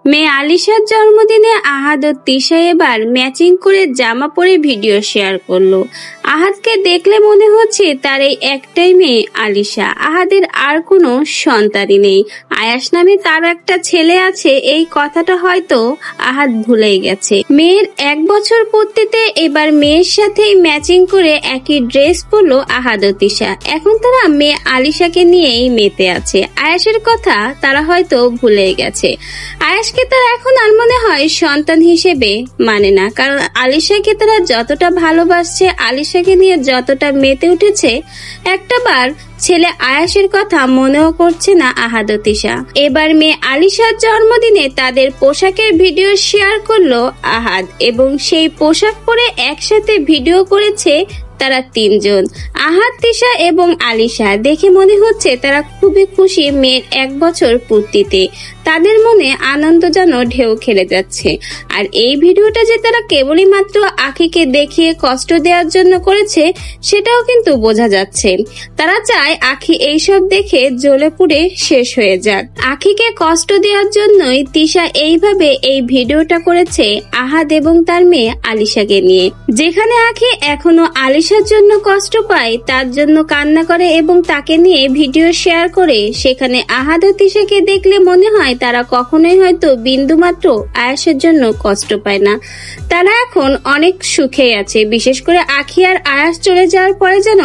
মেয়ে আলিশার জন্মদিনে আহাদ ও তিশা এবার ম্যাচিং করে জামা পরে ভিডিও শেয়ার করলো। আহাদকে দেখলে মনে হচ্ছে তার এই একটাই মেয়ে আলিশা। আহাদের আর কোনো সন্তানই নেই। আয়াস নামে তার একটা ছেলে আছে, এই কথাটা হয়তো আহাদ ভুলেই গেছে। মেয়ের 1 বছর পূর্তিতে এবার মেয়ের সাথেই ম্যাচিং করে একই ড্রেস পরলো আহাদ ও তিশা। এখন তারা মেয়ে আলিশাকে নিয়েই মেতে আছে। আয়াসের কথা তারা হয়তো ভুলে গেছে। আয়াসকে তারা এখন আর মনে হয় সন্তান হিসেবে মানে না, কারণ আলিশাকে তারা যতটা ভালোবাসছে, আলিশাকে নিয়ে যতটা মেতে উঠেছে, একটাবার ছেলে আয়াসের কথা মনেও করছে না আহাদ ও তিশা। এবার মেয়ে আলিশার জন্মদিনে তাদের পোশাকের ভিডিও শেয়ার করলো আহাদ এবং সেই পোশাক পরে একসাথে ভিডিও করেছে তারা 3 জন, আহাদ, তিশা এবং আলিশা। দেখে মনে হচ্ছে তারা খুবই খুশি মেয়ের 1 বছর পূর্তিতে। তাদের মনে আনন্দ যেন ঢেউ খেলে যাচ্ছে। আর এই ভিডিওটা যে তারা কেবলই মাত্র আখিকে দেখিয়ে কষ্ট দেওয়ার জন্য করেছে সেটাও কিন্তু বোঝা যাচ্ছে। তারা চায় আখি এইসব দেখে জ্বলে পুড়ে শেষ হয়ে যাক। আখিকে কষ্ট দেওয়ার জন্যই তিশা এইভাবে এই ভিডিওটা করেছে আহাদ এবং তার মেয়ে আলিশাকে নিয়ে। যেখানে আখি এখনো আলিশার জন্য কষ্ট পায়, তার জন্য কান্না করে এবং তাকে নিয়ে ভিডিও শেয়ার করে, সেখানে আহাদ ও তিশাকে দেখলে মনে হয় তারা কখনোই হয়তো বিন্দুমাত্র আয়াসের জন্য কষ্ট পায় না। তারা এখন অনেক সুখে আছে। বিশেষ করে আখি আর আয়াস চলে যাওয়ার পরে যেন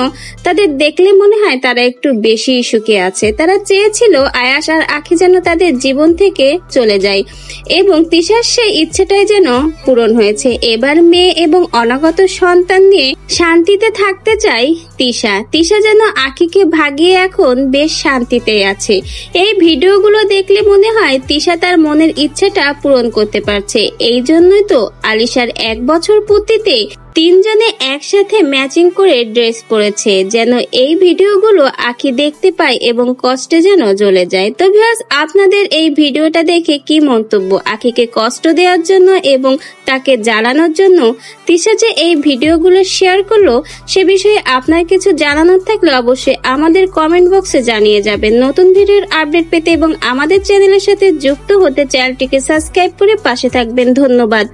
তাদের দেখলে মনে হয় তারা একটু বেশি সুখে আছে। তারা চেয়েছিল আয়াস আর আখি যেন তাদের জীবন থেকে চলে যায় এবং তিশার সেই ইচ্ছেটাই যেন পূরণ হয়েছে। এবার মেয়ে এবং অনাগত সন্তান নিয়ে শান্তিতে থাকতে চাই তিশা। তিশা যেন আখিকে ভাগিয়ে এখন বেশ শান্তিতে আছে। এই ভিডিওগুলো দেখলে মনে হয় তিশা তার মনের ইচ্ছেটা পূরণ করতে পারছে। এই জন্যই তো আলিশার 1 বছর পূর্তিতে 3 জনে একসাথে ম্যাচিং করে ড্রেস পরেছে, যেন এই ভিডিওগুলো আখি দেখতে পায় এবং কষ্টে যেন জ্বলে যায়। তো ভিউয়ার্স, আপনাদের এই ভিডিওটা দেখে কি মন্তব্য? আখিকে কষ্ট দেওয়ার জন্য এবং তাকে জ্বালানোর জন্য তিশা যে এই ভিডিওগুলো শেয়ার করলো, সে বিষয়ে আপনার কিছু জানানোর থাকলে অবশ্যই আমাদের কমেন্ট বক্সে জানিয়ে যাবেন। নতুন ভিডিওর আপডেট পেতে এবং আমাদের চ্যানেলের সাথে যুক্ত হতে চ্যানেলটিকে সাবস্ক্রাইব করে পাশে থাকবেন। ধন্যবাদ।